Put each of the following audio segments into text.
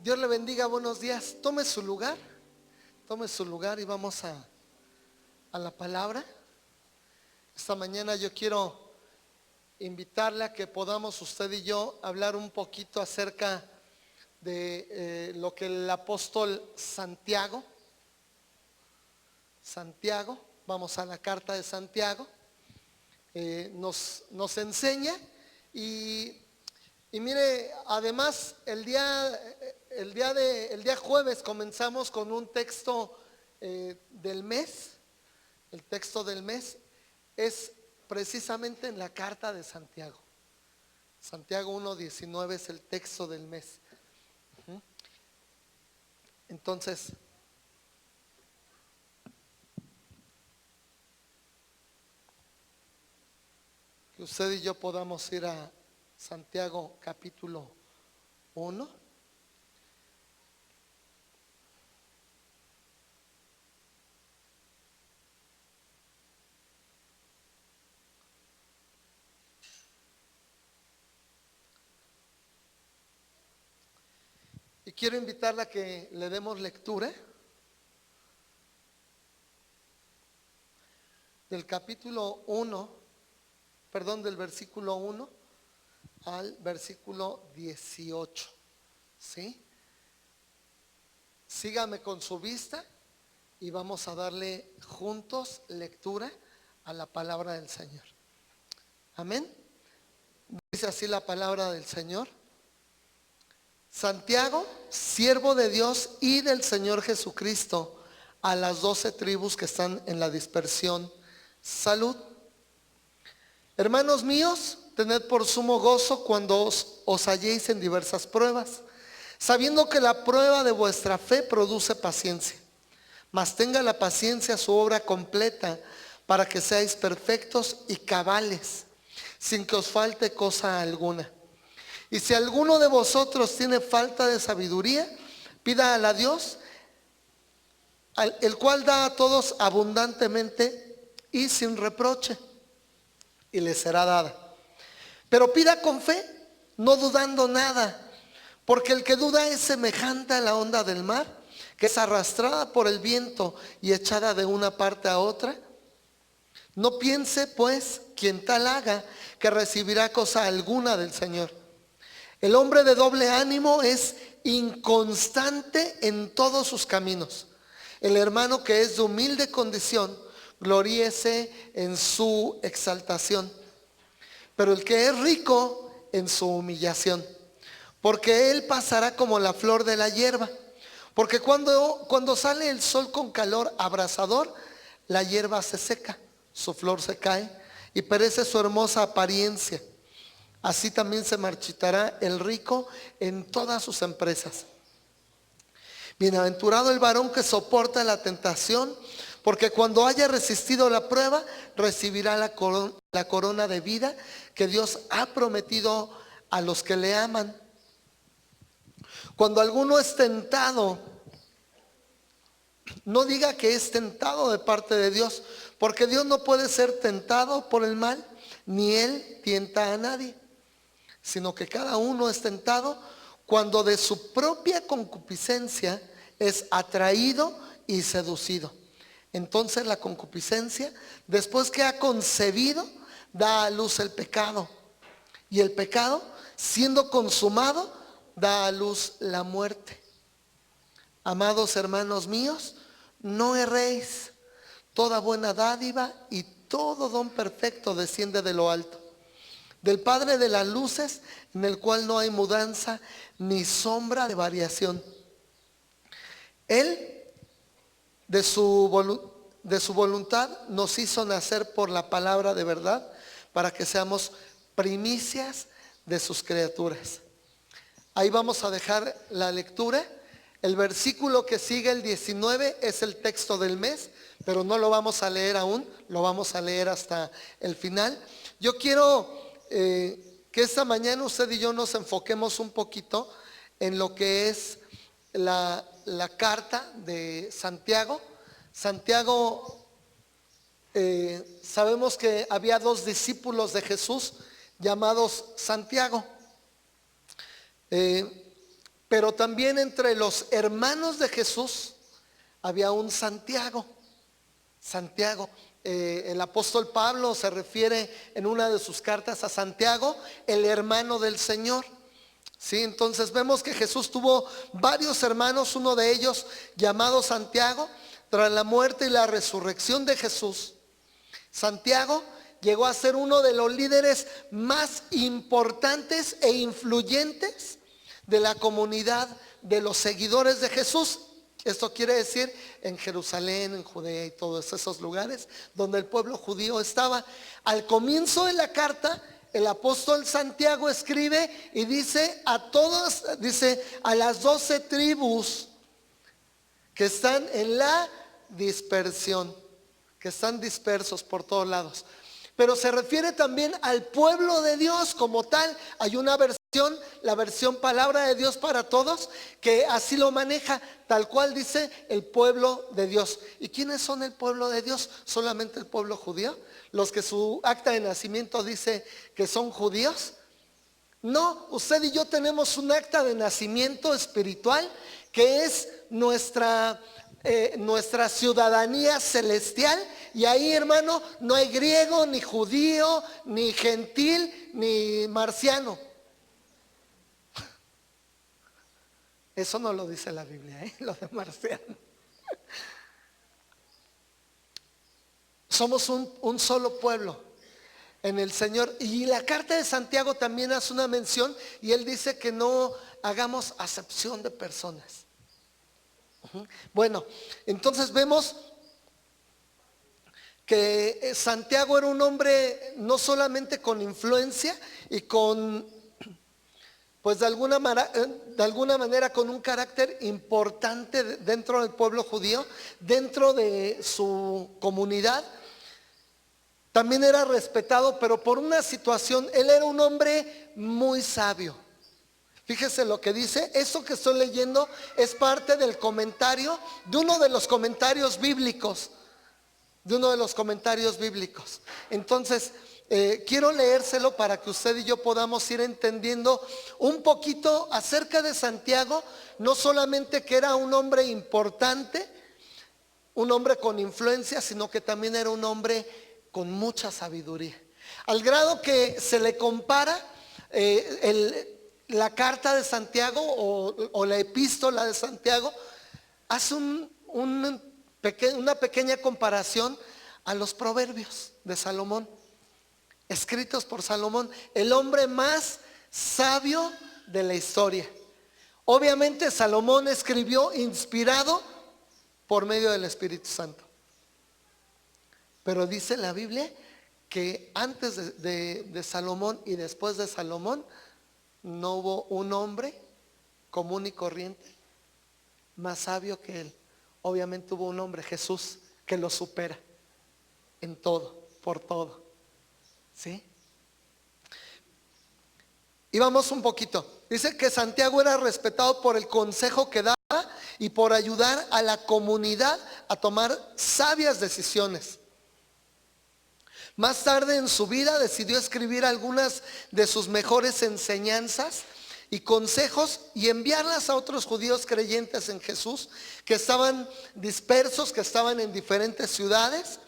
Dios le bendiga, buenos días. Tome su lugar y vamos a la palabra. Esta mañana yo quiero invitarle a que podamos usted y yo hablar un poquito acerca de lo que el apóstol Santiago, vamos a la carta de Santiago, nos enseña y mire, además el día jueves comenzamos con un texto del mes. El texto del mes es precisamente en la carta de Santiago. Santiago 1:19 es el texto del mes. Entonces, que usted y yo podamos ir a Santiago capítulo 1. Y quiero invitarla a que le demos lectura del capítulo 1, del versículo 1 al versículo 18. ¿Sí? Sígame con su vista y vamos a darle juntos lectura a la palabra del Señor. Amén. Dice así la palabra del Señor. Santiago, siervo de Dios y del Señor Jesucristo, a las 12 tribus que están en la dispersión, salud. Hermanos míos, tened por sumo gozo cuando os halléis en diversas pruebas, sabiendo que la prueba de vuestra fe produce paciencia. Mas tenga la paciencia su obra completa, para que seáis perfectos y cabales, sin que os falte cosa alguna. Y si alguno de vosotros tiene falta de sabiduría, pida a Dios, el cual da a todos abundantemente y sin reproche, y le será dada. Pero pida con fe, no dudando nada, porque el que duda es semejante a la onda del mar, que es arrastrada por el viento y echada de una parte a otra. No piense pues quien tal haga que recibirá cosa alguna del Señor. El hombre de doble ánimo es inconstante en todos sus caminos. El hermano que es de humilde condición, gloríese en su exaltación, pero el que es rico en su humillación, porque él pasará como la flor de la hierba. Porque cuando sale el sol con calor abrasador, la hierba se seca, su flor se cae y perece su hermosa apariencia. Así también se marchitará el rico en todas sus empresas. Bienaventurado el varón que soporta la tentación, porque cuando haya resistido la prueba, recibirá la corona de vida que Dios ha prometido a los que le aman. Cuando alguno es tentado, no diga que es tentado de parte de Dios, porque Dios no puede ser tentado por el mal, ni Él tienta a nadie, sino que cada uno es tentado cuando de su propia concupiscencia es atraído y seducido. Entonces la concupiscencia, después que ha concebido, da a luz el pecado. Y el pecado, siendo consumado, da a luz la muerte. Amados hermanos míos, no erréis. Toda buena dádiva y todo don perfecto desciende de lo alto, del Padre de las luces, en el cual no hay mudanza ni sombra de variación. Él, de su voluntad, nos hizo nacer por la palabra de verdad, para que seamos primicias de sus criaturas. Ahí vamos a dejar la lectura. El versículo que sigue, el 19, es el texto del mes, pero no lo vamos a leer aún, lo vamos a leer hasta el final. Yo quiero que esta mañana usted y yo nos enfoquemos un poquito en lo que es la carta de Santiago. Santiago, sabemos que había 2 discípulos de Jesús llamados Santiago. Pero también entre los hermanos de Jesús había un Santiago. Santiago, el apóstol Pablo se refiere en una de sus cartas a Santiago, el hermano del Señor. Sí, entonces vemos que Jesús tuvo varios hermanos, uno de ellos llamado Santiago. Tras la muerte y la resurrección de Jesús, Santiago llegó a ser uno de los líderes más importantes e influyentes de la comunidad de los seguidores de Jesús. Esto quiere decir en Jerusalén, en Judea y todos esos lugares donde el pueblo judío estaba. Al comienzo de la carta, el apóstol Santiago escribe y dice a las 12 tribus que están en la dispersión, que están dispersos por todos lados. Pero se refiere también al pueblo de Dios como tal. Hay una versión, la versión Palabra de Dios para Todos, que así lo maneja, tal cual dice el pueblo de Dios. ¿Y quiénes son el pueblo de Dios? ¿Solamente el pueblo judío? ¿Los que su acta de nacimiento dice que son judíos? No, usted y yo tenemos un acta de nacimiento espiritual que es nuestra ciudadanía celestial. Y ahí, hermano, no hay griego, ni judío, ni gentil, ni marciano. Eso no lo dice la Biblia, lo de marciano. Somos un solo pueblo en el Señor. Y la carta de Santiago también hace una mención y él dice que no hagamos acepción de personas. Bueno, entonces vemos que Santiago era un hombre no solamente con influencia y con, pues de alguna manera con un carácter importante dentro del pueblo judío, dentro de su comunidad. También era respetado, pero por una situación, él era un hombre muy sabio. Fíjese lo que dice, eso que estoy leyendo es parte del comentario, de uno de los comentarios bíblicos. Entonces, quiero leérselo para que usted y yo podamos ir entendiendo un poquito acerca de Santiago, no solamente que era un hombre importante, un hombre con influencia, sino que también era un hombre con mucha sabiduría. Al grado que se le compara la carta de Santiago o la epístola de Santiago, hace una pequeña comparación a los proverbios de Salomón, escritos por Salomón, el hombre más sabio de la historia. Obviamente Salomón escribió inspirado por medio del Espíritu Santo. Pero dice la Biblia que antes de Salomón y después de Salomón no hubo un hombre común y corriente más sabio que él. Obviamente hubo un hombre, Jesús, que lo supera en todo, por todo. ¿Sí? Y vamos un poquito. Dice que Santiago era respetado por el consejo que daba y por ayudar a la comunidad a tomar sabias decisiones. Más tarde en su vida decidió escribir algunas de sus mejores enseñanzas y consejos y enviarlas a otros judíos creyentes en Jesús que estaban dispersos, que estaban en diferentes ciudades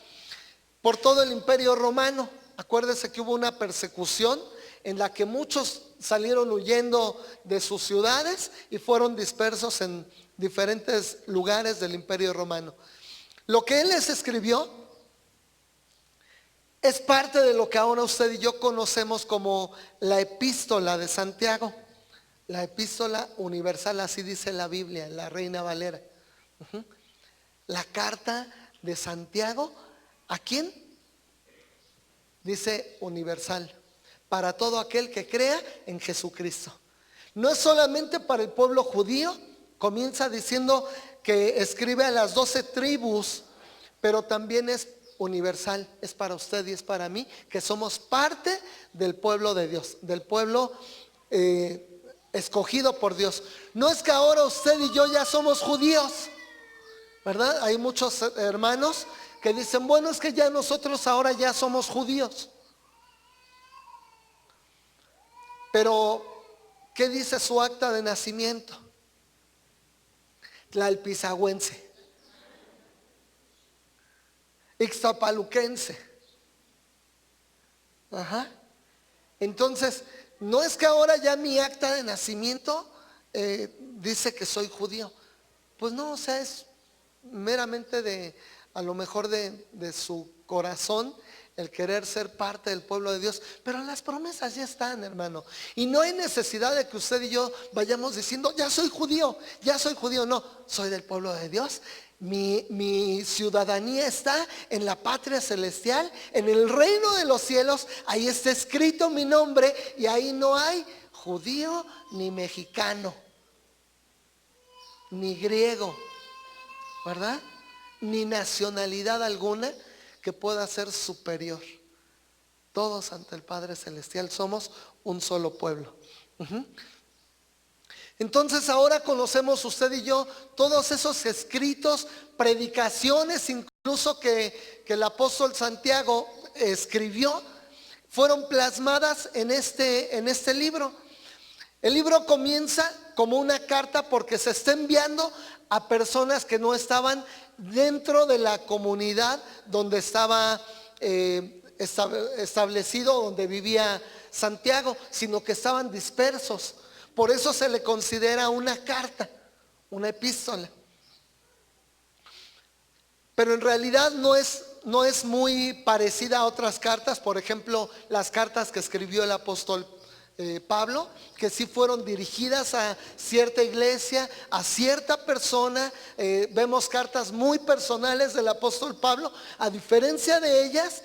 por todo el Imperio Romano. Acuérdese que hubo una persecución en la que muchos salieron huyendo de sus ciudades y fueron dispersos en diferentes lugares del Imperio Romano. Lo que él les escribió es parte de lo que ahora usted y yo conocemos como la epístola de Santiago, la epístola universal, así dice la Biblia, la Reina Valera. La carta de Santiago, ¿a quién? Dice universal, para todo aquel que crea en Jesucristo. No es solamente para el pueblo judío, comienza diciendo que escribe a las 12 tribus, pero también es universal, es para usted y es para mí, que somos parte del pueblo de Dios, del pueblo escogido por Dios. No es que ahora usted y yo ya somos judíos, ¿verdad? Hay muchos hermanos que dicen, bueno, es que ya nosotros ahora ya somos judíos. Pero, ¿qué dice su acta de nacimiento? tlalpizagüense, ixtapaluquense. Ajá. Entonces, no es que ahora ya mi acta de nacimiento dice que soy judío. Pues no, o sea, es meramente a lo mejor de su corazón el querer ser parte del pueblo de Dios. Pero las promesas ya están, hermano. Y no hay necesidad de que usted y yo vayamos diciendo, ya soy judío, ya soy judío. No, soy del pueblo de Dios. Mi ciudadanía está en la patria celestial, en el reino de los cielos. Ahí está escrito mi nombre y ahí no hay judío ni mexicano, ni griego, ¿verdad? Ni nacionalidad alguna que pueda ser superior. Todos ante el Padre Celestial somos un solo pueblo. Entonces ahora conocemos usted y yo todos esos escritos, predicaciones incluso que el apóstol Santiago escribió, fueron plasmadas en este libro. El libro comienza como una carta porque se está enviando a personas que no estaban dentro de la comunidad donde estaba establecido, donde vivía Santiago, sino que estaban dispersos. Por eso se le considera una carta, una epístola. Pero en realidad no es muy parecida a otras cartas, por ejemplo, las cartas que escribió el apóstol Pablo, que sí fueron dirigidas a cierta iglesia, a cierta persona. Vemos cartas muy personales del apóstol Pablo. A diferencia de ellas,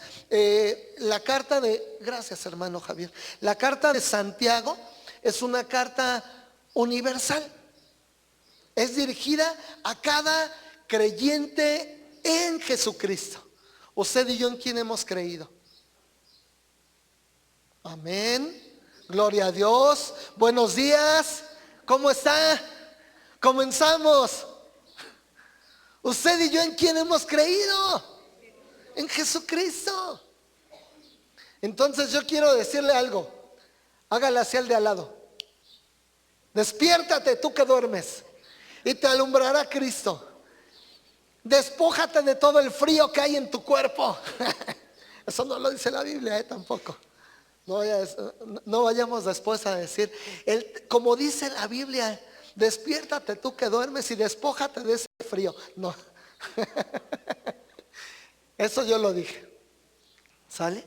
gracias hermano Javier, la carta de Santiago es una carta universal. Es dirigida a cada creyente en Jesucristo. Usted y yo, ¿en quién hemos creído? Amén. Gloria a Dios. Buenos días. ¿Cómo está? Comenzamos. Usted y yo, ¿en quién hemos creído? En Jesucristo. Entonces yo quiero decirle algo. Hágale hacia el de al lado. Despiértate tú que duermes y te alumbrará Cristo. Despójate de todo el frío que hay en tu cuerpo. Eso no lo dice la Biblia, tampoco. No vayamos después a decir, como dice la Biblia, despiértate tú que duermes y despójate de ese frío. No. Eso yo lo dije. ¿Sale?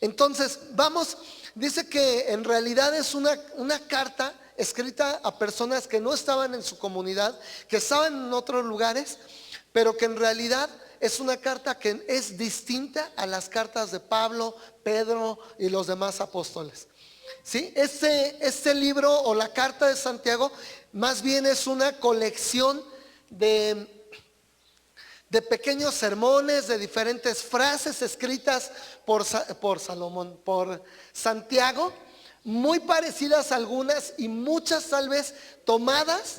Entonces, vamos, dice que en realidad es una carta escrita a personas que no estaban en su comunidad, que estaban en otros lugares, pero que en realidad es una carta que es distinta a las cartas de Pablo, Pedro y los demás apóstoles. ¿Sí? Este libro o la carta de Santiago más bien es una colección de pequeños sermones, de diferentes frases escritas por Santiago, muy parecidas algunas y muchas tal vez tomadas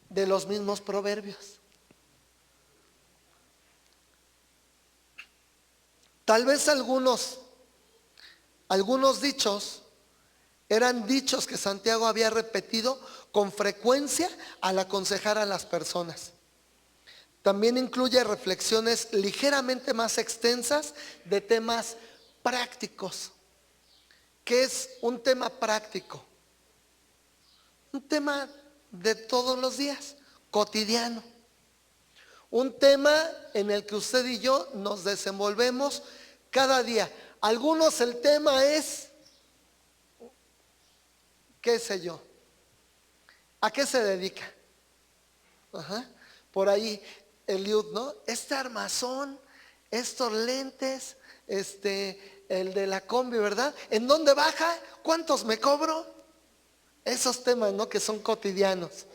de los mismos proverbios. Tal vez algunos dichos eran dichos que Santiago había repetido con frecuencia al aconsejar a las personas. También incluye reflexiones ligeramente más extensas de temas prácticos. ¿Qué es un tema práctico? Un tema de todos los días, cotidiano. Un tema en el que usted y yo nos desenvolvemos cada día. Algunos el tema es, qué sé yo, ¿a qué se dedica? Por ahí Eliud, ¿no? Este armazón, estos lentes, el de la combi, ¿verdad? ¿En dónde baja? ¿Cuántos me cobro? Esos temas, ¿no? Que son cotidianos.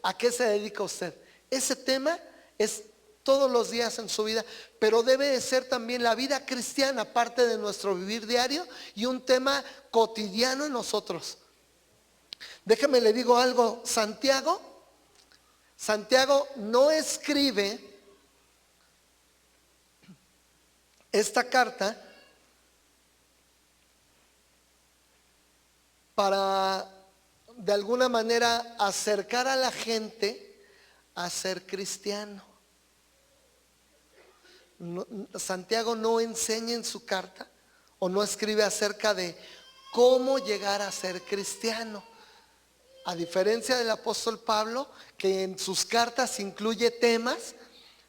¿A qué se dedica usted? Ese tema es todos los días en su vida, pero debe de ser también la vida cristiana, parte de nuestro vivir diario y un tema cotidiano en nosotros. Déjeme le digo algo, Santiago no escribe esta carta para de alguna manera acercar a la gente a ser cristiano. Santiago no enseña en su carta o no escribe acerca de cómo llegar a ser cristiano. A diferencia del apóstol Pablo, que en sus cartas incluye temas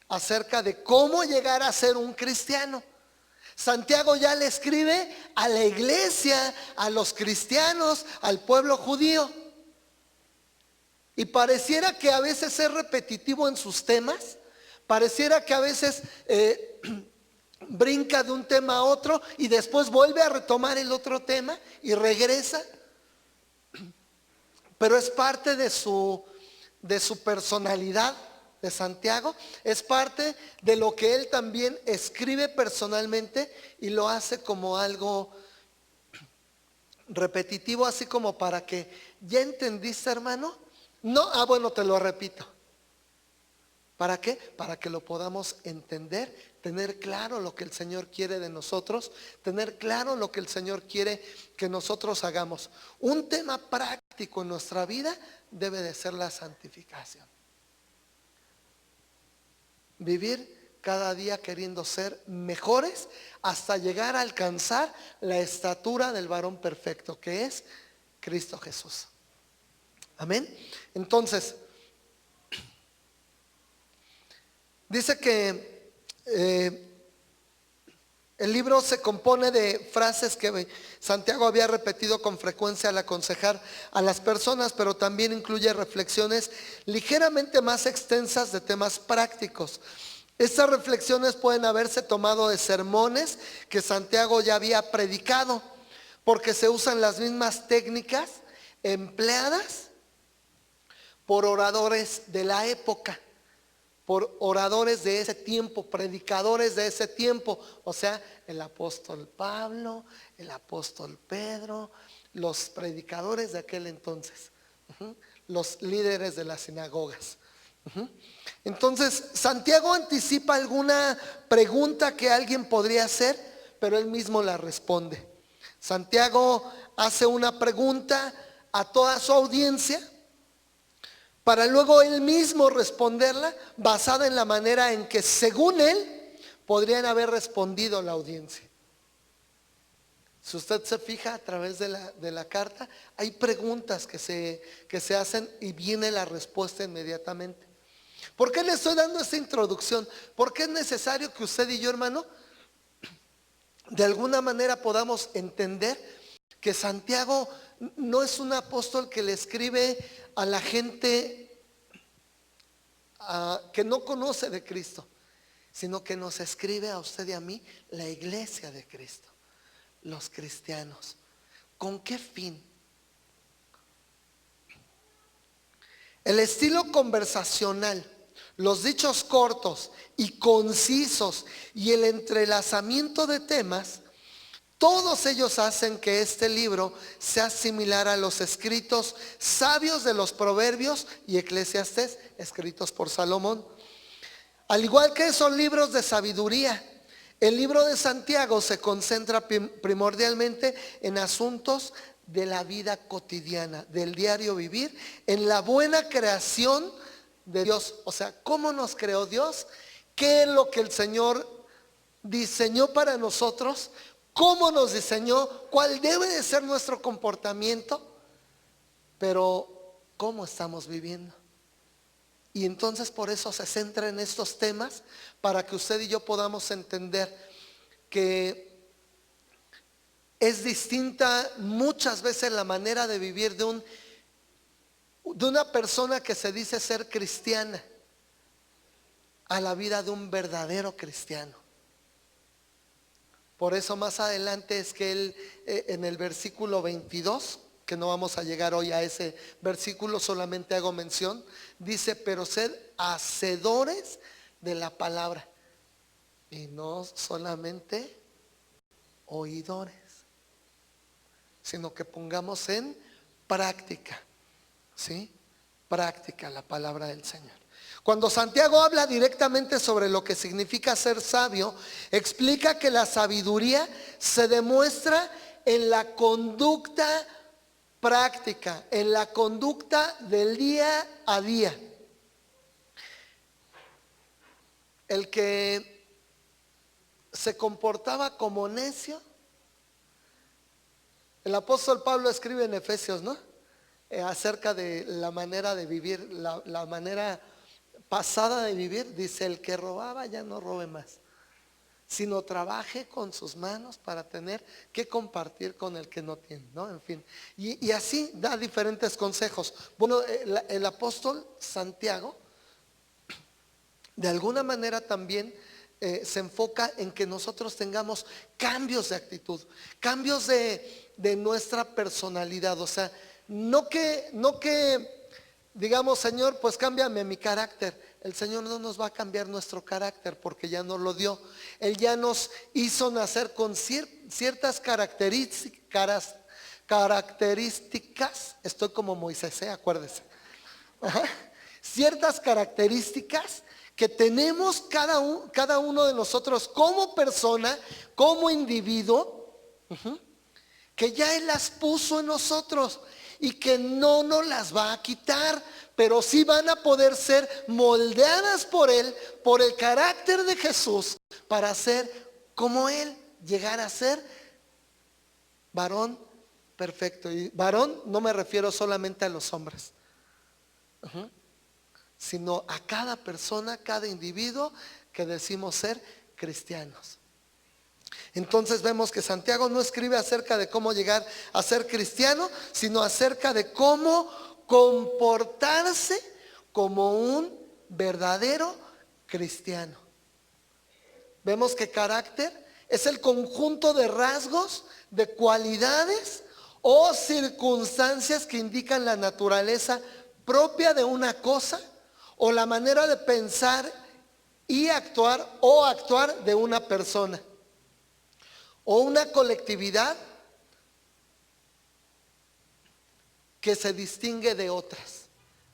acerca de cómo llegar a ser un cristiano. Santiago ya le escribe a la iglesia, a los cristianos, al pueblo judío. Y pareciera que a veces es repetitivo en sus temas, pareciera que a veces brinca de un tema a otro y después vuelve a retomar el otro tema y regresa. Pero es parte de su personalidad de Santiago, es parte de lo que él también escribe personalmente y lo hace como algo repetitivo, así como para que, ¿ya entendiste, hermano? No, bueno, te lo repito. ¿Para qué? Para que lo podamos entender, tener claro lo que el Señor quiere de nosotros, tener claro lo que el Señor quiere que nosotros hagamos. Un tema práctico en nuestra vida debe de ser la santificación. Vivir cada día queriendo ser mejores hasta llegar a alcanzar la estatura del varón perfecto, que es Cristo Jesús. Amén. Entonces, dice que el libro se compone de frases que Santiago había repetido con frecuencia al aconsejar a las personas, pero también incluye reflexiones ligeramente más extensas de temas prácticos. Estas reflexiones pueden haberse tomado de sermones que Santiago ya había predicado, porque se usan las mismas técnicas empleadas por oradores de la época, por oradores de ese tiempo, predicadores de ese tiempo, o sea, el apóstol Pablo, el apóstol Pedro, los predicadores de aquel entonces, los líderes de las sinagogas. Entonces, Santiago anticipa alguna pregunta que alguien podría hacer, pero él mismo la responde. Santiago hace una pregunta a toda su audiencia, para luego él mismo responderla basada en la manera en que según él podrían haber respondido la audiencia. Si usted se fija a través de la carta, hay preguntas que se hacen y viene la respuesta inmediatamente. ¿Por qué le estoy dando esta introducción? Porque es necesario que usted y yo, hermano, de alguna manera podamos entender que Santiago no es un apóstol que le escribe a la gente que no conoce de Cristo, sino que nos escribe a usted y a mí, la iglesia de Cristo, los cristianos. ¿Con qué fin? El estilo conversacional, los dichos cortos y concisos y el entrelazamiento de temas, todos ellos hacen que este libro sea similar a los escritos sabios de los Proverbios y Eclesiastés, escritos por Salomón. Al igual que esos libros de sabiduría, el libro de Santiago se concentra primordialmente en asuntos de la vida cotidiana, del diario vivir, en la buena creación de Dios. O sea, ¿cómo nos creó Dios? ¿Qué es lo que el Señor diseñó para nosotros? ¿Cómo nos diseñó? ¿Cuál debe de ser nuestro comportamiento? Pero ¿cómo estamos viviendo? Y entonces por eso se centra en estos temas, para que usted y yo podamos entender que es distinta muchas veces la manera de vivir de una persona que se dice ser cristiana a la vida de un verdadero cristiano. Por eso más adelante es que él en el versículo 22, que no vamos a llegar hoy a ese versículo, solamente hago mención, dice: pero sed hacedores de la palabra y no solamente oidores, sino que pongamos en práctica, ¿sí? Práctica la palabra del Señor. Cuando Santiago habla directamente sobre lo que significa ser sabio, explica que la sabiduría se demuestra en la conducta práctica, en la conducta del día a día. el que se comportaba como necio. El apóstol Pablo escribe en Efesios, ¿no? Acerca de la manera de vivir, la manera pasada de vivir. Dice: el que robaba ya no robe más, sino trabaje con sus manos para tener que compartir con el que no tiene, ¿no? En fin, y así da diferentes consejos. Bueno, el apóstol Santiago de alguna manera también se enfoca en que nosotros tengamos cambios de actitud, cambios de nuestra personalidad. O sea, no que digamos: Señor, pues cámbiame mi carácter. El Señor no nos va a cambiar nuestro carácter, porque ya nos lo dio. Él ya nos hizo nacer con ciertas características. Estoy como Moisés, acuérdese. Ajá. Ciertas características que tenemos cada uno de nosotros como persona, como individuo, que ya Él las puso en nosotros y que no nos las va a quitar, pero sí van a poder ser moldeadas por Él, por el carácter de Jesús, para ser como Él, llegar a ser varón perfecto. Y varón no me refiero solamente a los hombres, sino a cada persona, cada individuo que decimos ser cristianos. Entonces vemos que Santiago no escribe acerca de cómo llegar a ser cristiano, sino acerca de cómo comportarse como un verdadero cristiano. Vemos que carácter es el conjunto de rasgos, de cualidades o circunstancias que indican la naturaleza propia de una cosa, o la manera de pensar y actuar o actuar de una persona o una colectividad que se distingue de otras.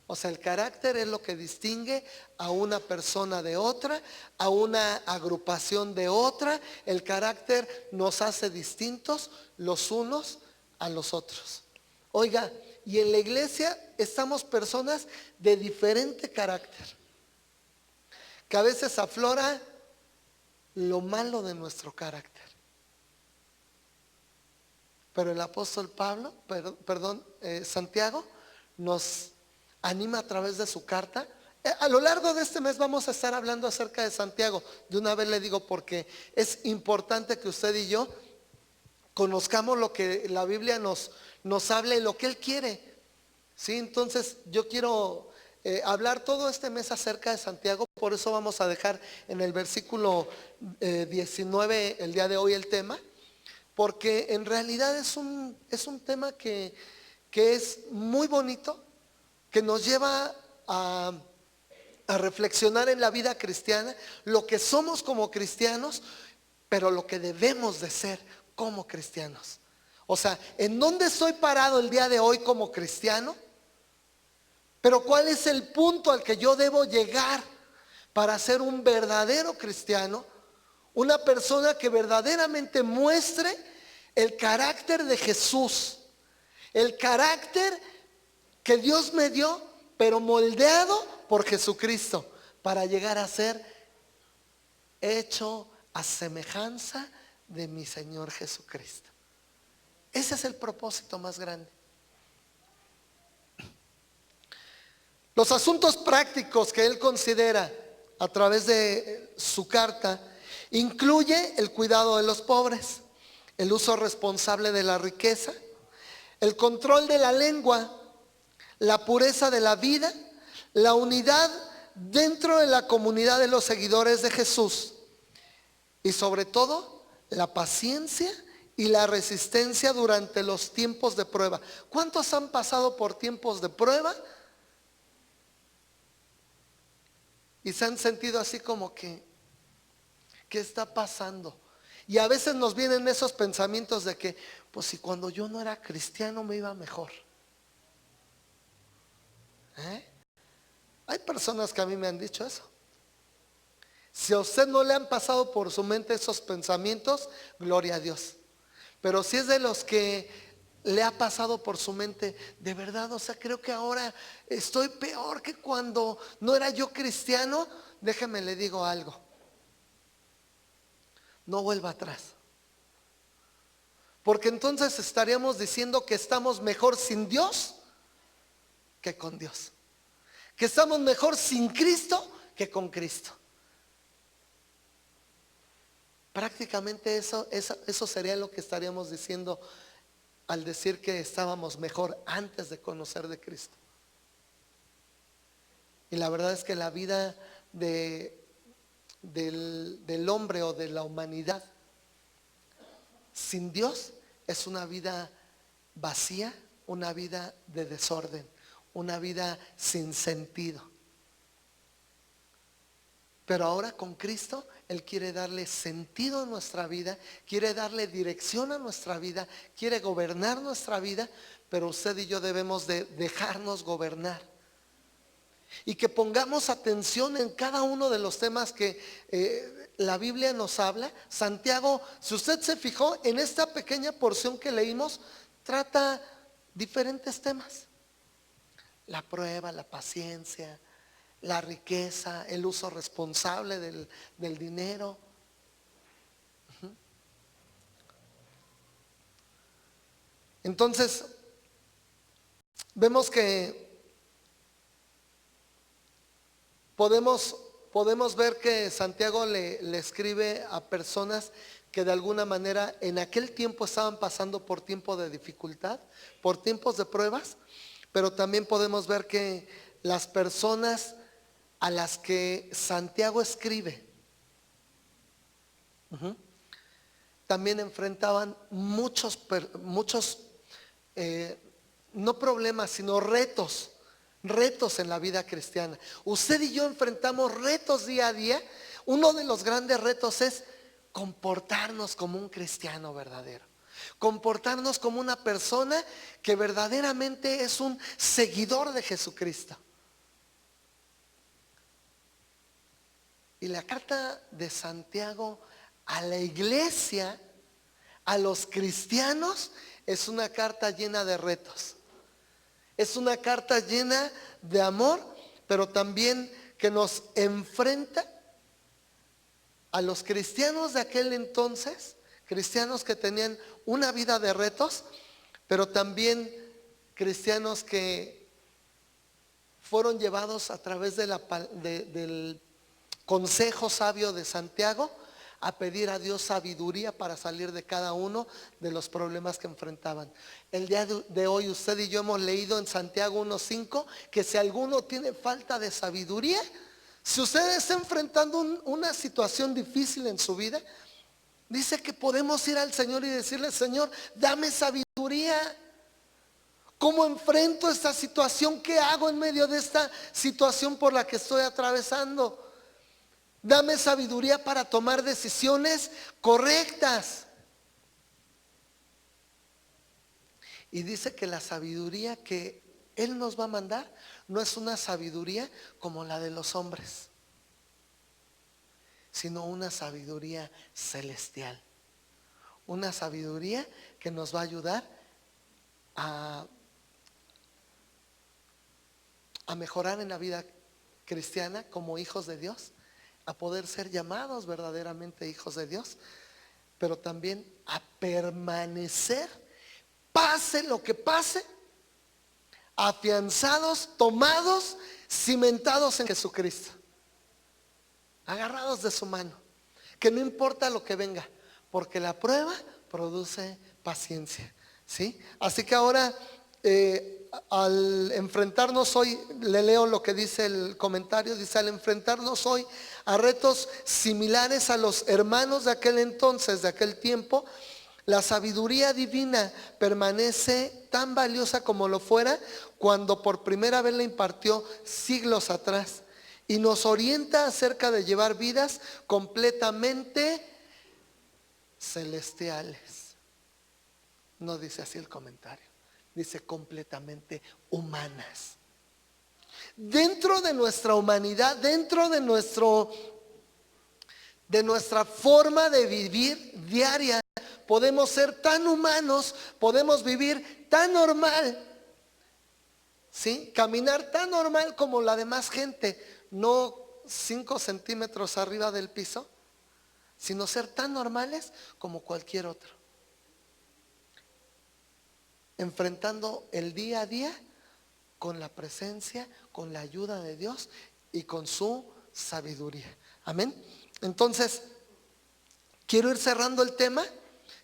O sea, el carácter es lo que distingue a una persona de otra, a una agrupación de otra. El carácter nos hace distintos los unos a los otros. Oiga, y en la iglesia estamos personas de diferente carácter, que a veces aflora lo malo de nuestro carácter. Pero el apóstol Santiago nos anima a través de su carta. A lo largo de este mes vamos a estar hablando acerca de Santiago. De una vez le digo, porque es importante que usted y yo conozcamos lo que la Biblia nos habla y lo que Él quiere. ¿Sí? Entonces yo quiero hablar todo este mes acerca de Santiago. Por eso vamos a dejar en el versículo 19 el día de hoy el tema, porque en realidad es un tema que es muy bonito, que nos lleva a reflexionar en la vida cristiana, lo que somos como cristianos, pero lo que debemos de ser como cristianos. O sea, ¿en dónde estoy parado el día de hoy como cristiano? Pero ¿cuál es el punto al que yo debo llegar para ser un verdadero cristiano? Una persona que verdaderamente muestre el carácter de Jesús, el carácter que Dios me dio, pero moldeado por Jesucristo, para llegar a ser hecho a semejanza de mi Señor Jesucristo. Ese es el propósito más grande. Los asuntos prácticos que él considera a través de su carta incluye el cuidado de los pobres, el uso responsable de la riqueza, el control de la lengua, la pureza de la vida, la unidad dentro de la comunidad de los seguidores de Jesús y sobre todo la paciencia y la resistencia durante los tiempos de prueba. ¿Cuántos han pasado por tiempos de prueba y se han sentido así como que, ¿qué está pasando? Y a veces nos vienen esos pensamientos de que, pues si cuando yo no era cristiano me iba mejor. Hay personas que a mí me han dicho eso. Si a usted no le han pasado por su mente esos pensamientos, gloria a Dios. Pero si es de los que le ha pasado por su mente, de verdad, o sea, creo que ahora estoy peor que cuando no era yo cristiano, déjeme le digo algo. no vuelva atrás. Porque entonces estaríamos diciendo que estamos mejor sin Dios que con Dios. Que estamos mejor sin Cristo que con Cristo. Prácticamente eso sería lo que estaríamos diciendo al decir que estábamos mejor antes de conocer de Cristo. Y la verdad es que la vida del hombre o de la humanidad sin Dios es una vida vacía, una vida de desorden, una vida sin sentido. Pero ahora con Cristo, Él quiere darle sentido a nuestra vida, quiere darle dirección a nuestra vida, quiere gobernar nuestra vida, pero usted y yo debemos de dejarnos gobernar. Y que pongamos atención en cada uno de los temas que la Biblia nos habla. Santiago, si usted se fijó en esta pequeña porción que leímos, trata diferentes temas. La prueba, la paciencia, la riqueza, el uso responsable del dinero. Entonces, vemos que podemos ver que Santiago le escribe a personas que de alguna manera en aquel tiempo estaban pasando por tiempo de dificultad, por tiempos de pruebas, pero también podemos ver que las personas a las que Santiago escribe también enfrentaban muchos no problemas, sino retos en la vida cristiana. Usted y yo enfrentamos retos día a día. Uno de los grandes retos es comportarnos como un cristiano verdadero, comportarnos como una persona que verdaderamente es un seguidor de Jesucristo. Y la carta de Santiago a la iglesia, a los cristianos, es una carta llena de retos. Es una carta llena de amor, pero también que nos enfrenta a los cristianos de aquel entonces, cristianos que tenían una vida de retos, pero también cristianos que fueron llevados a través del consejo sabio de Santiago a pedir a Dios sabiduría para salir de cada uno de los problemas que enfrentaban. El día de hoy usted y yo hemos leído en Santiago 1:5 que si alguno tiene falta de sabiduría, si usted está enfrentando una situación difícil en su vida, dice que podemos ir al Señor y decirle: Señor, dame sabiduría. ¿Cómo enfrento esta situación? ¿Qué hago en medio de esta situación por la que estoy atravesando? Dame sabiduría para tomar decisiones correctas. Y dice que la sabiduría que Él nos va a mandar no es una sabiduría como la de los hombres, sino una sabiduría celestial. Una sabiduría que nos va a ayudar a mejorar en la vida cristiana como hijos de Dios, a poder ser llamados verdaderamente hijos de Dios, pero también a permanecer, pase lo que pase, afianzados, tomados, cimentados en Jesucristo, agarrados de su mano, que no importa lo que venga, porque la prueba produce paciencia, ¿sí? Así que ahora al enfrentarnos hoy, le leo lo que dice el comentario, dice: al enfrentarnos hoy a retos similares a los hermanos de aquel entonces, de aquel tiempo, la sabiduría divina permanece tan valiosa como lo fuera cuando por primera vez la impartió siglos atrás, y nos orienta acerca de llevar vidas completamente celestiales. No dice así el comentario, dice completamente humanas. Dentro de nuestra humanidad, dentro de nuestra forma de vivir diaria, podemos ser tan humanos, podemos vivir tan normal, ¿sí? Caminar tan normal como la demás gente, no 5 centímetros arriba del piso, sino ser tan normales como cualquier otro, enfrentando el día a día con la presencia, con la ayuda de Dios y con su sabiduría. Amén. Entonces, quiero ir cerrando el tema.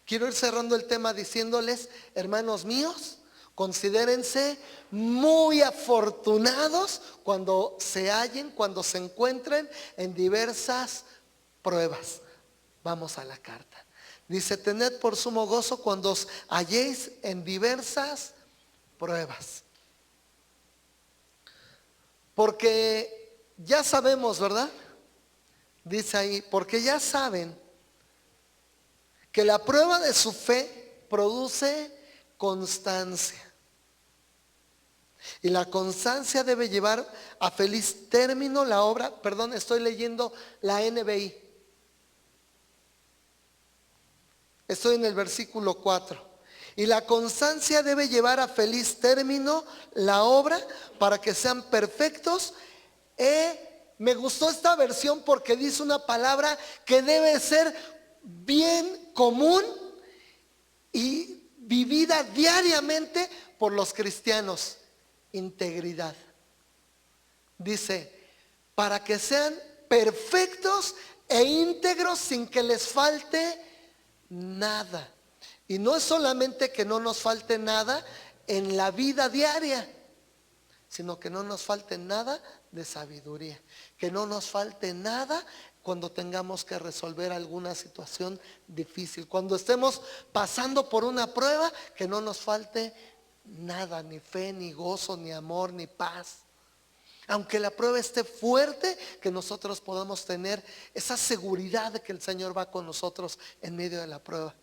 Quiero ir cerrando el tema diciéndoles, hermanos míos, considérense muy afortunados cuando se hallen, cuando se encuentren en diversas pruebas. Vamos a la carta. Dice, tened por sumo gozo cuando os halléis en diversas pruebas. Porque ya sabemos, ¿verdad? Dice ahí, porque ya saben que la prueba de su fe produce constancia. Y la constancia debe llevar a feliz término la obra. Perdón, estoy leyendo la NBI. Estoy en el versículo 4. Y la constancia debe llevar a feliz término la obra para que sean perfectos. Me gustó esta versión porque dice una palabra que debe ser bien común y vivida diariamente por los cristianos: integridad. Dice, para que sean perfectos e íntegros sin que les falte nada. Y no es solamente que no nos falte nada en la vida diaria, sino que no nos falte nada de sabiduría, que no nos falte nada cuando tengamos que resolver alguna situación difícil, cuando estemos pasando por una prueba, que no nos falte nada, ni fe, ni gozo, ni amor, ni paz. Aunque la prueba esté fuerte, que nosotros podamos tener esa seguridad de que el Señor va con nosotros en medio de la prueba.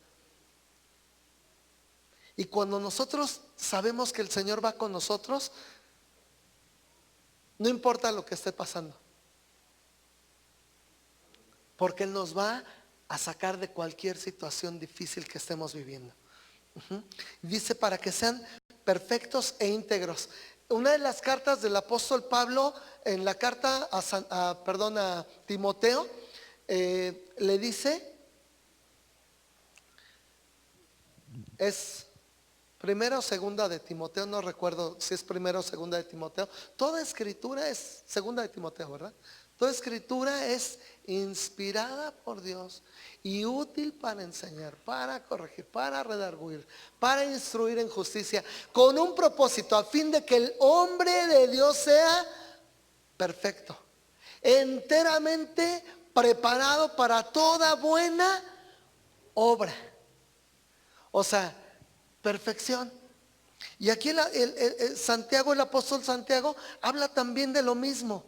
Y cuando nosotros sabemos que el Señor va con nosotros, no importa lo que esté pasando, porque Él nos va a sacar de cualquier situación difícil que estemos viviendo. Dice, para que sean perfectos e íntegros. Una de las cartas del apóstol Pablo, en la carta a Timoteo, le dice, es primera o segunda de Timoteo, no recuerdo si es primera o segunda de Timoteo. Toda escritura es segunda de Timoteo, ¿verdad? Toda escritura es inspirada por Dios y útil para enseñar, para corregir, para redarguir, para instruir en justicia, con un propósito, a fin de que el hombre de Dios sea perfecto, enteramente preparado para toda buena obra. O sea, perfección. Y aquí Santiago, el apóstol Santiago, habla también de lo mismo.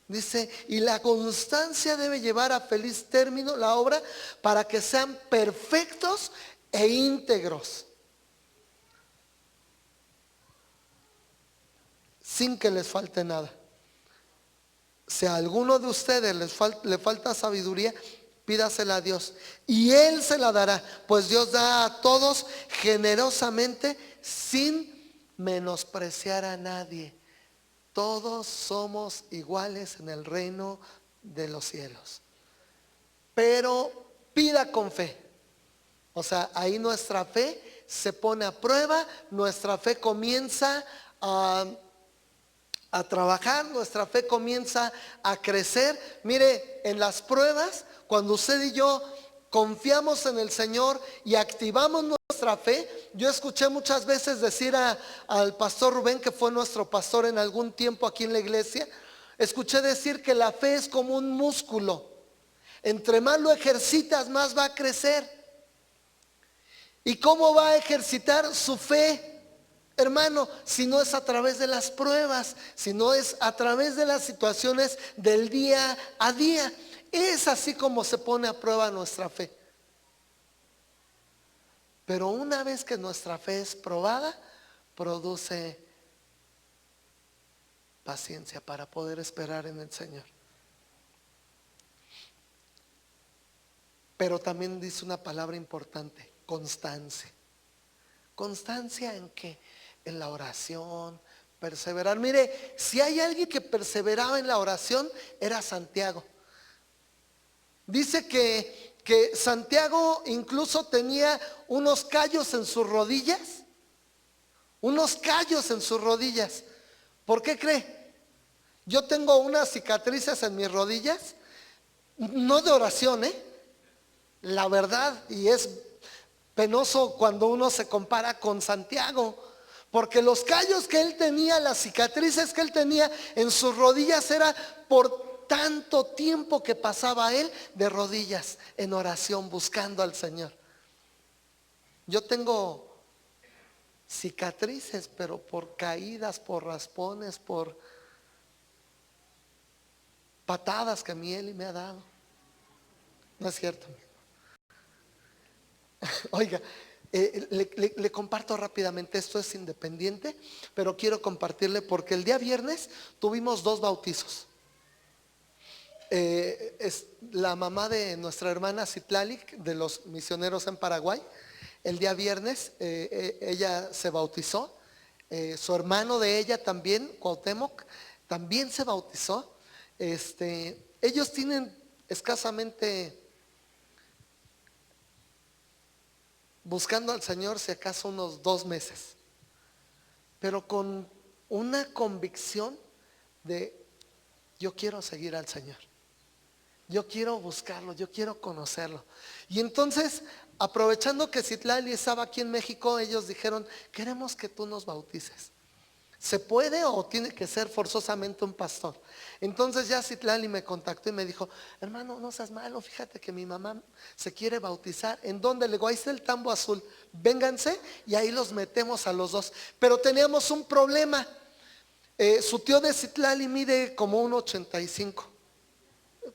Dice, y la constancia debe llevar a feliz término la obra para que sean perfectos e íntegros, sin que les falte nada. Si a alguno de ustedes le falta sabiduría, pídasela a Dios y Él se la dará, pues Dios da a todos generosamente sin menospreciar a nadie. Todos somos iguales en el reino de los cielos. Pero pida con fe. O sea, ahí nuestra fe se pone a prueba, nuestra fe comienza a trabajar, nuestra fe comienza a crecer. Mire, en las pruebas, cuando usted y yo confiamos en el Señor y activamos nuestra fe, yo escuché muchas veces decir al pastor Rubén, que fue nuestro pastor en algún tiempo aquí en la iglesia, escuché decir que la fe es como un músculo. Entre más lo ejercitas, más va a crecer. ¿Y cómo va a ejercitar su fe, hermano? Si no es a través de las pruebas, si no es a través de las situaciones del día a día. Es así como se pone a prueba nuestra fe. Pero una vez que nuestra fe es probada, produce paciencia para poder esperar en el Señor. Pero también dice una palabra importante: constancia. ¿Constancia en qué? En la oración, perseverar. Mire, si hay alguien que perseveraba en la oración, era Santiago. Dice que que Santiago incluso tenía unos callos en sus rodillas, unos callos en sus rodillas. ¿Por qué cree? Yo tengo unas cicatrices en mis rodillas, no de oración, la verdad, y es penoso cuando uno se compara con Santiago, porque los callos que él tenía, las cicatrices que él tenía en sus rodillas era por tanto tiempo que pasaba él de rodillas en oración buscando al Señor. Yo tengo cicatrices, pero por caídas, por raspones, por patadas que mi Eli me ha dado. No es cierto. Oiga, le comparto rápidamente, esto es independiente, pero quiero compartirle porque el día viernes tuvimos 2 bautizos. Es la mamá de nuestra hermana Citlali, de los misioneros en Paraguay. El día viernes ella se bautizó. Su hermano de ella también, Cuauhtémoc, también se bautizó. Ellos tienen escasamente, buscando al Señor, si acaso unos 2 meses, pero con una convicción de: yo quiero seguir al Señor, yo quiero buscarlo, yo quiero conocerlo. Y entonces, aprovechando que Citlali estaba aquí en México, ellos dijeron: queremos que tú nos bautices. ¿Se puede o tiene que ser forzosamente un pastor? Entonces ya Citlali me contactó y me dijo: hermano, no seas malo, fíjate que mi mamá se quiere bautizar. ¿En dónde? Le digo: ahí está el tambo azul, vénganse y ahí los metemos a los 2. Pero teníamos un problema. Su tío de Citlali mide como 1,85.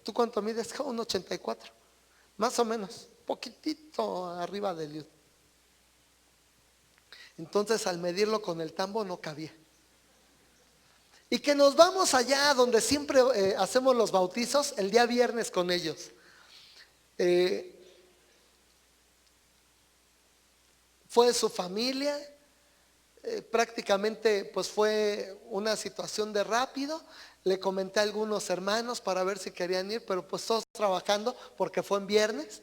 ¿Tú cuánto mides? 1,84. Más o menos, poquitito arriba del Liud. Entonces al medirlo con el tambo no cabía. Y que nos vamos allá donde siempre hacemos los bautizos, el día viernes con ellos. Fue su familia, prácticamente pues fue una situación de rápido. Le comenté a algunos hermanos para ver si querían ir, pero pues todos trabajando porque fue en viernes.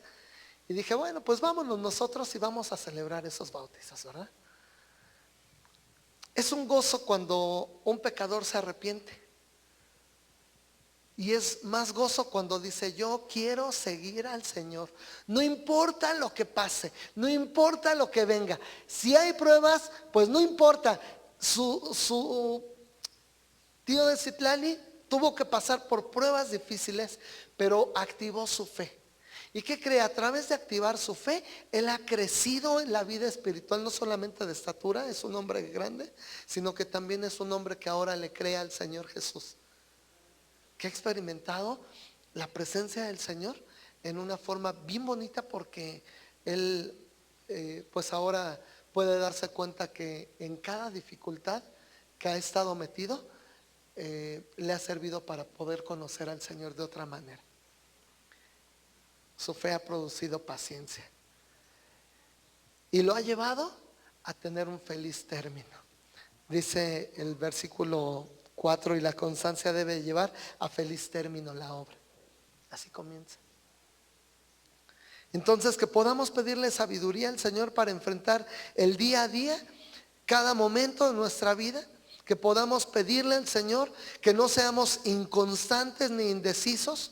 Y dije: bueno, pues vámonos nosotros y vamos a celebrar esos bautizos, ¿verdad? Es un gozo cuando un pecador se arrepiente. Y es más gozo cuando dice: yo quiero seguir al Señor. No importa lo que pase, no importa lo que venga. Si hay pruebas, pues no importa. Su tío de Citlali tuvo que pasar por pruebas difíciles, pero activó su fe. ¿Y qué cree? A través de activar su fe, él ha crecido en la vida espiritual, no solamente de estatura, es un hombre grande, sino que también es un hombre que ahora le cree al Señor Jesús, que ha experimentado la presencia del Señor en una forma bien bonita, porque él pues ahora puede darse cuenta que en cada dificultad que ha estado metido, le ha servido para poder conocer al Señor de otra manera. Su fe ha producido paciencia y lo ha llevado a tener un feliz término. Dice el versículo 4: y la constancia debe llevar a feliz término la obra. Así comienza. Entonces, que podamos pedirle sabiduría al Señor para enfrentar el día a día, cada momento de nuestra vida. Que podamos pedirle al Señor que no seamos inconstantes ni indecisos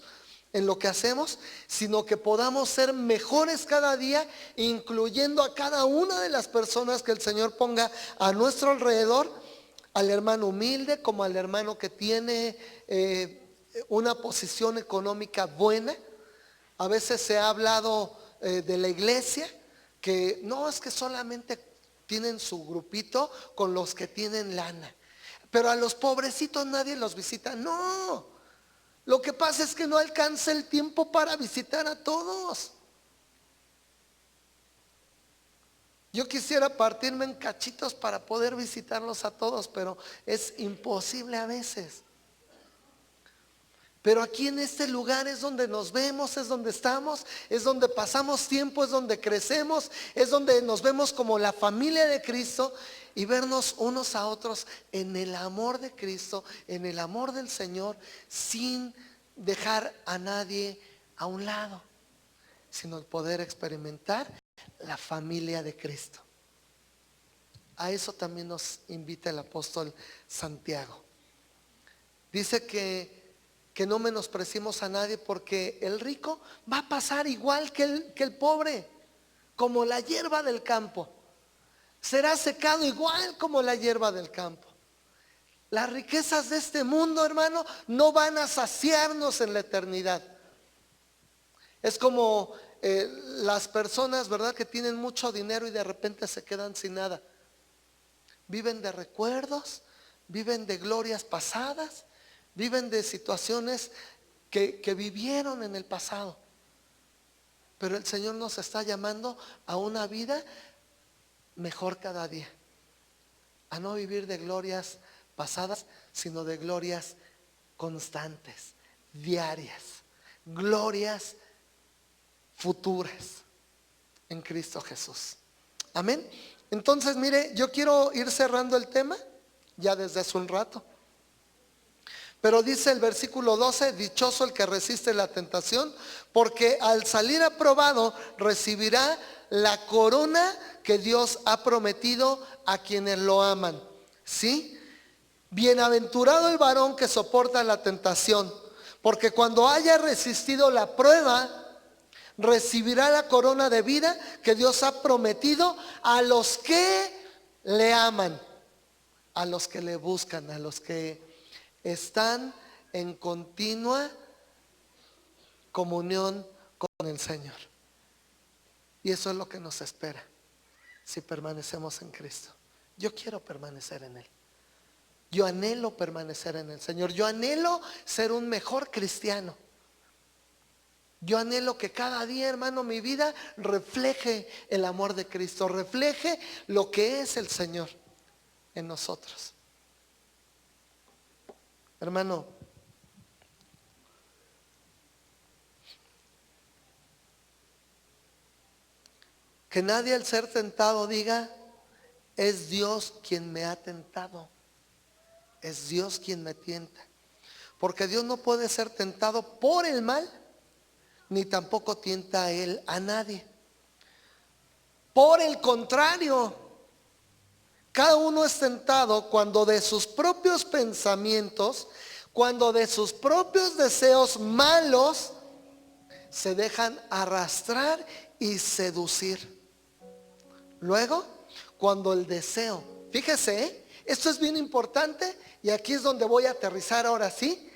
en lo que hacemos, sino que podamos ser mejores cada día, incluyendo a cada una de las personas que el Señor ponga a nuestro alrededor, al hermano humilde como al hermano que tiene una posición económica buena. A veces se ha hablado de la iglesia que no, es que solamente tienen su grupito con los que tienen lana, pero a los pobrecitos nadie los visita. No, lo que pasa es que no alcanza el tiempo para visitar a todos. Yo quisiera partirme en cachitos para poder visitarlos a todos, pero es imposible a veces. Pero aquí en este lugar es donde nos vemos, es donde estamos, es donde pasamos tiempo, es donde crecemos, es donde nos vemos como la familia de Cristo, y vernos unos a otros en el amor de Cristo, en el amor del Señor, sin dejar a nadie a un lado. sino el poder experimentar la familia de Cristo. A eso también nos invita el apóstol Santiago. Dice que no menospreciemos a nadie, porque el rico va a pasar igual que el pobre, como la hierba del campo. Será secado igual como la hierba del campo. Las riquezas de este mundo, hermano, no van a saciarnos en la eternidad. Es como las personas, ¿verdad?, que tienen mucho dinero y de repente se quedan sin nada. Viven de recuerdos, viven de glorias pasadas, viven de situaciones que vivieron en el pasado. Pero el Señor nos está llamando a una vida mejor cada día. A no vivir de glorias pasadas, sino de glorias constantes, diarias, glorias futuras en Cristo Jesús. Amén. Entonces, mire, yo quiero ir cerrando el tema ya desde hace un rato. Pero dice el versículo 12: dichoso el que resiste la tentación, porque al salir aprobado recibirá la corona que Dios ha prometido a quienes lo aman. ¿Sí? Bienaventurado el varón que soporta la tentación, porque cuando haya resistido la prueba, recibirá la corona de vida que Dios ha prometido a los que le aman, a los que le buscan, a los que están en continua comunión con el Señor. Y eso es lo que nos espera si permanecemos en Cristo. Yo quiero permanecer en Él. Yo anhelo permanecer en el Señor. Yo anhelo ser un mejor cristiano. Yo anhelo que cada día, hermano, mi vida refleje el amor de Cristo, refleje lo que es el Señor en nosotros. Hermano, que nadie al ser tentado diga: es Dios quien me ha tentado. Es Dios quien me tienta. Porque Dios no puede ser tentado por el mal, ni tampoco tienta a Él a nadie. Por el contrario, cada uno es tentado cuando de sus propios pensamientos, cuando de sus propios deseos malos se dejan arrastrar y seducir. Luego, cuando el deseo, fíjese, esto es bien importante y aquí es donde voy a aterrizar ahora sí.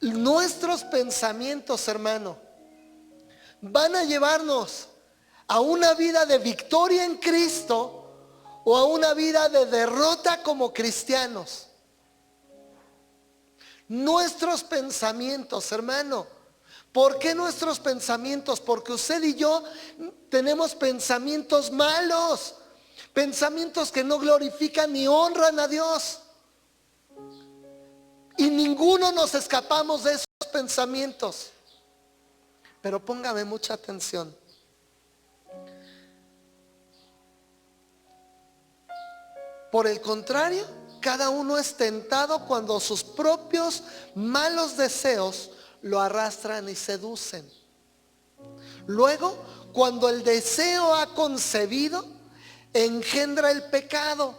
Nuestros pensamientos, hermano, van a llevarnos a una vida de victoria en Cristo o a una vida de derrota como cristianos. Nuestros pensamientos, hermano. ¿Por qué nuestros pensamientos? Porque usted y yo tenemos pensamientos malos, pensamientos que no glorifican ni honran a Dios. Y ninguno nos escapamos de esos pensamientos. Pero póngame mucha atención. Por el contrario, cada uno es tentado cuando sus propios malos deseos lo arrastran y seducen. Luego, cuando el deseo ha concebido, engendra el pecado.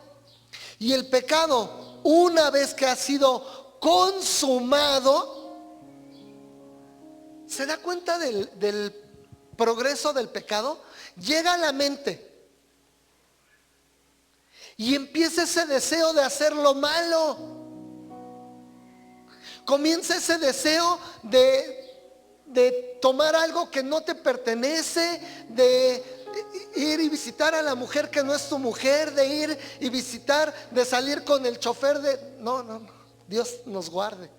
Y el pecado, una vez que ha sido consumado, ¿se da cuenta del progreso del pecado? Llega a la mente y empieza ese deseo de hacer lo malo. Comienza ese deseo de tomar algo que no te pertenece, de ir y visitar a la mujer que no es tu mujer, de ir y visitar, de salir con el chofer de... No, Dios nos guarde.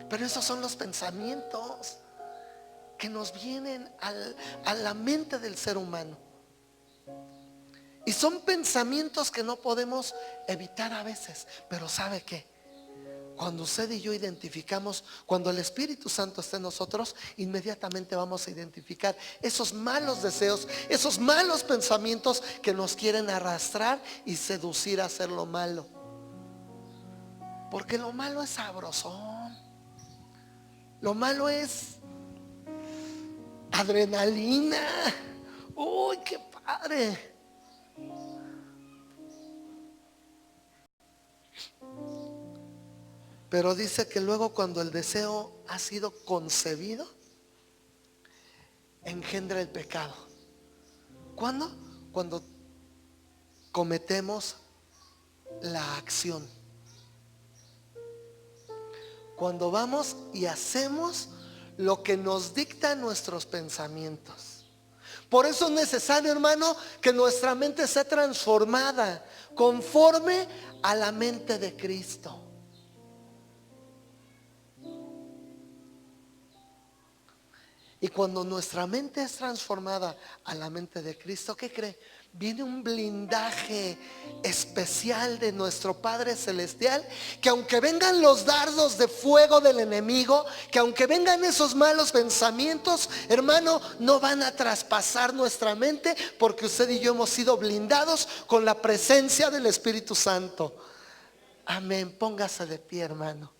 Pero esos son los pensamientos que nos vienen a la mente del ser humano. Y son pensamientos que no podemos evitar a veces. Pero ¿sabe qué? Cuando usted y yo identificamos, cuando el Espíritu Santo está en nosotros, inmediatamente vamos a identificar esos malos deseos, esos malos pensamientos que nos quieren arrastrar y seducir a hacer lo malo. Porque lo malo es sabrosón. Lo malo es adrenalina. Uy, qué padre. Pero dice que luego, cuando el deseo ha sido concebido, engendra el pecado. ¿Cuándo? Cuando cometemos la acción. Cuando vamos y hacemos lo que nos dictan nuestros pensamientos. Por eso es necesario, hermano, que nuestra mente sea transformada conforme a la mente de Cristo. Y cuando nuestra mente es transformada a la mente de Cristo, ¿qué cree? Viene un blindaje especial de nuestro Padre Celestial, que aunque vengan los dardos de fuego del enemigo, que aunque vengan esos malos pensamientos, hermano, no van a traspasar nuestra mente, porque usted y yo hemos sido blindados con la presencia del Espíritu Santo. Amén. Póngase de pie, hermano.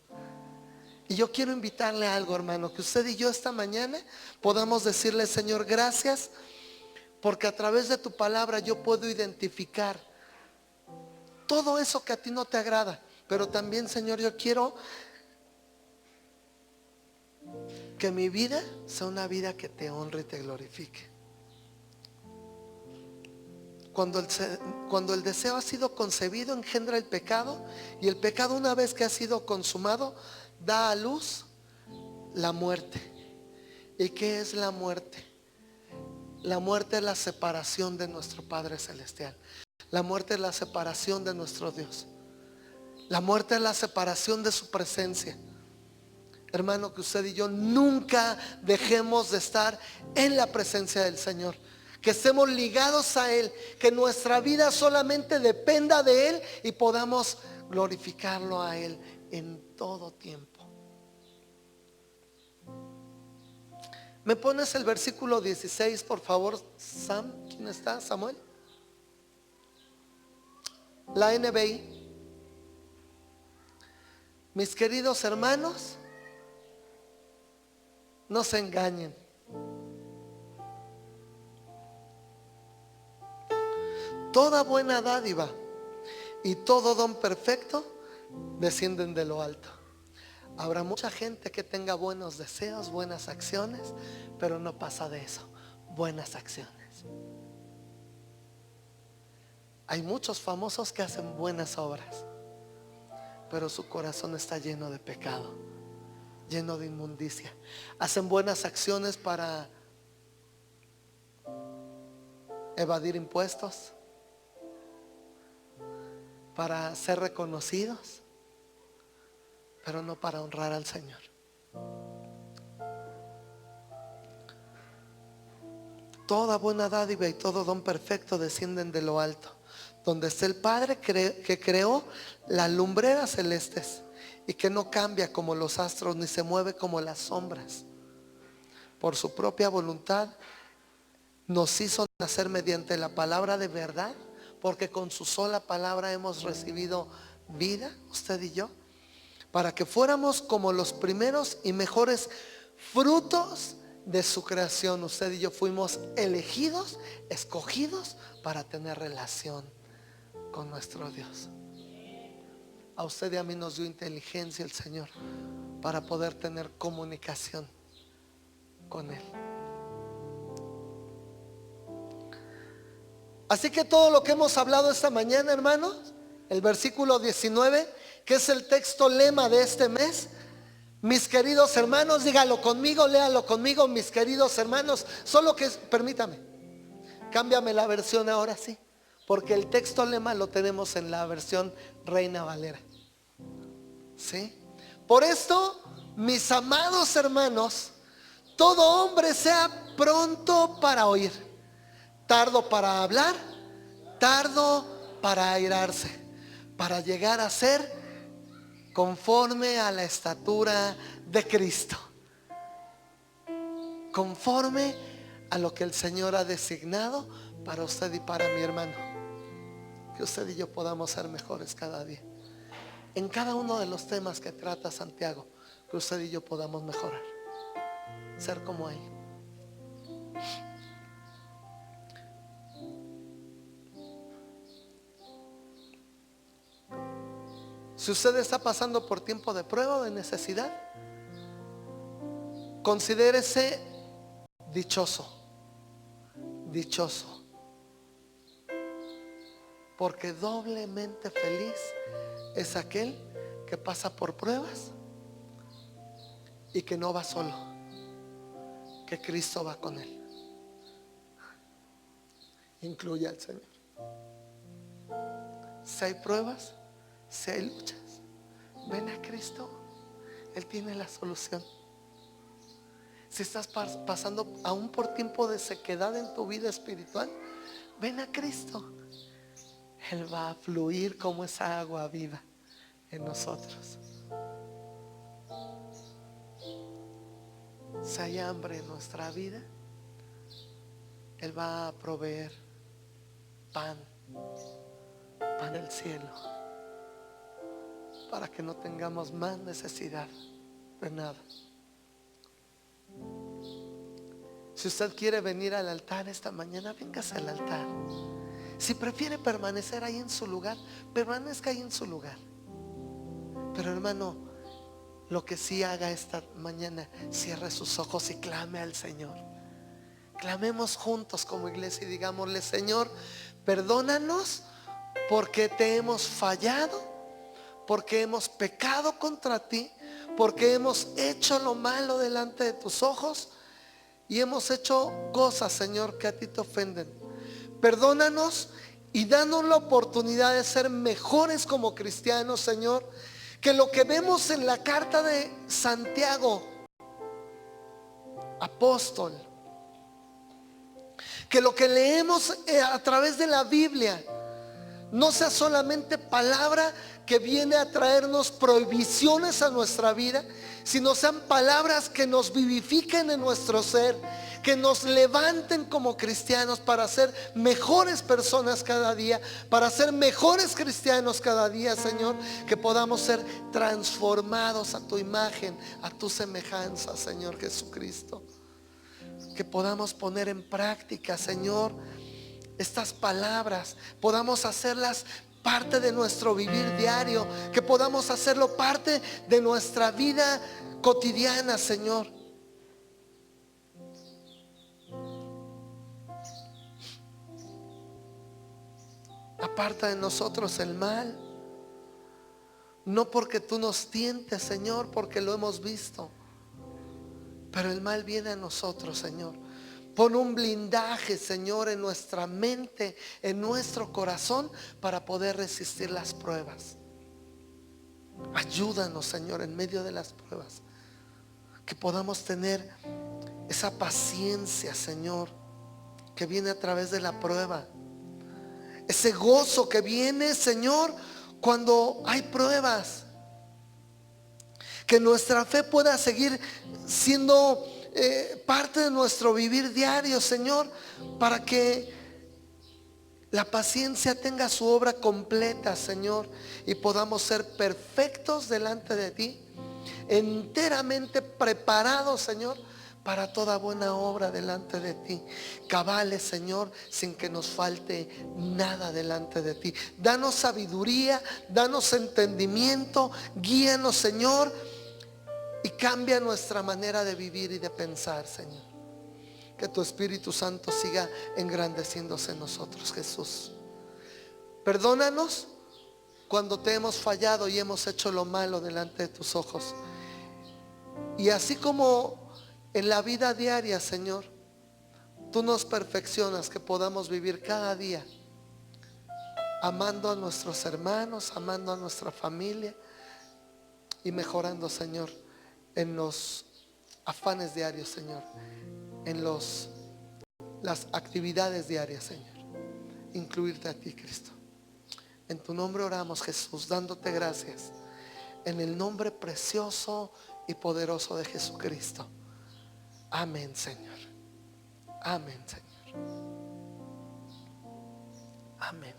Y yo quiero invitarle a algo, hermano, que usted y yo esta mañana podamos decirle: Señor, gracias, porque a través de tu palabra yo puedo identificar todo eso que a ti no te agrada. Pero también, Señor, yo quiero que mi vida sea una vida que te honre y te glorifique. Cuando el deseo ha sido concebido, engendra el pecado. Y el pecado, una vez que ha sido consumado, da a luz la muerte. ¿Y qué es la muerte? La muerte es la separación de nuestro Padre Celestial. La muerte es la separación de nuestro Dios. La muerte es la separación de su presencia. Hermano, que usted y yo nunca dejemos de estar en la presencia del Señor. Que estemos ligados a Él. Que nuestra vida solamente dependa de Él y podamos glorificarlo a Él en todo tiempo. ¿Me pones el versículo 16, por favor, Sam? ¿Quién está? ¿Samuel? La NBI. Mis queridos hermanos, no se engañen. Toda buena dádiva y todo don perfecto descienden de lo alto. Habrá mucha gente que tenga buenos deseos, buenas acciones, pero no pasa de eso. Buenas acciones. Hay muchos famosos que hacen buenas obras, pero su corazón está lleno de pecado, lleno de inmundicia. Hacen buenas acciones para evadir impuestos, para ser reconocidos, pero no para honrar al Señor. Toda buena dádiva y todo don perfecto descienden de lo alto, donde está el Padre que creó las lumbreras celestes y que no cambia como los astros ni se mueve como las sombras. Por su propia voluntad nos hizo nacer mediante la palabra de verdad, porque con su sola palabra hemos recibido vida, usted y yo, para que fuéramos como los primeros y mejores frutos de su creación. Usted y yo fuimos elegidos, escogidos para tener relación con nuestro Dios. A usted y a mí nos dio inteligencia el Señor para poder tener comunicación con Él. Así que todo lo que hemos hablado esta mañana, hermanos, el versículo 19, que es el texto lema de este mes, mis queridos hermanos, dígalo conmigo, léalo conmigo, mis queridos hermanos. Solo que, permítame, cámbiame la versión ahora sí, porque el texto lema lo tenemos en la versión Reina Valera. ¿Sí? Por esto, mis amados hermanos, todo hombre sea pronto para oír, tardo para hablar, tardo para airarse, para llegar a ser conforme a la estatura de Cristo, conforme a lo que el Señor ha designado para usted y para mi hermano. Que usted y yo podamos ser mejores cada día en cada uno de los temas que trata Santiago, que usted y yo podamos mejorar, ser como Él. Si usted está pasando por tiempo de prueba o de necesidad, considérese dichoso, dichoso, porque doblemente feliz es aquel que pasa por pruebas y que no va solo, que Cristo va con él. Incluye al Señor. Si hay pruebas, si hay luchas, ven a Cristo. Él tiene la solución. Si estás pasando aún por tiempo de sequedad en tu vida espiritual, ven a Cristo. Él va a fluir como esa agua viva en nosotros. Si hay hambre en nuestra vida, Él va a proveer pan del cielo, para que no tengamos más necesidad de nada. Si usted quiere venir al altar esta mañana, véngase al altar. Si prefiere permanecer ahí en su lugar, permanezca ahí en su lugar. Pero hermano, lo que sí haga esta mañana, cierre sus ojos y clame al Señor. Clamemos juntos como iglesia y digámosle: Señor, perdónanos porque te hemos fallado, porque hemos pecado contra ti, porque hemos hecho lo malo delante de tus ojos y hemos hecho cosas, Señor, que a ti te ofenden. Perdónanos y danos la oportunidad de ser mejores como cristianos, Señor. Que lo que vemos en la carta de Santiago, apóstol, que lo que leemos a través de la Biblia no sea solamente palabra que viene a traernos prohibiciones a nuestra vida, sino sean palabras que nos vivifiquen en nuestro ser, que nos levanten como cristianos para ser mejores personas cada día, para ser mejores cristianos cada día, Señor. Que podamos ser transformados a tu imagen, a tu semejanza, Señor Jesucristo. Que podamos poner en práctica, Señor, estas palabras, podamos hacerlas parte de nuestro vivir diario, que podamos hacerlo parte de nuestra vida cotidiana, Señor. Aparta de nosotros el mal, no porque tú nos tientes, Señor, porque lo hemos visto, pero el mal viene a nosotros, Señor. Pon un blindaje, Señor, en nuestra mente, en nuestro corazón, para poder resistir las pruebas. Ayúdanos, Señor, en medio de las pruebas, que podamos tener esa paciencia, Señor, que viene a través de la prueba. Ese gozo que viene, Señor, cuando hay pruebas. Que nuestra fe pueda seguir siendo parte de nuestro vivir diario, Señor, para que la paciencia tenga su obra completa, Señor, y podamos ser perfectos delante de ti, enteramente preparados, Señor, para toda buena obra delante de ti. Cabales, Señor, sin que nos falte nada delante de ti. Danos sabiduría, danos entendimiento, guíanos, Señor, y cambia nuestra manera de vivir y de pensar, Señor. Que tu Espíritu Santo siga engrandeciéndose en nosotros, Jesús. Perdónanos cuando te hemos fallado y hemos hecho lo malo delante de tus ojos. Y así como en la vida diaria, Señor, tú nos perfeccionas, que podamos vivir cada día amando a nuestros hermanos, amando a nuestra familia y mejorando, Señor, en los afanes diarios, Señor, en las actividades diarias, Señor. Incluirte a ti, Cristo. En tu nombre oramos, Jesús, dándote gracias, en el nombre precioso y poderoso de Jesucristo. Amén, Señor. Amén, Señor. Amén.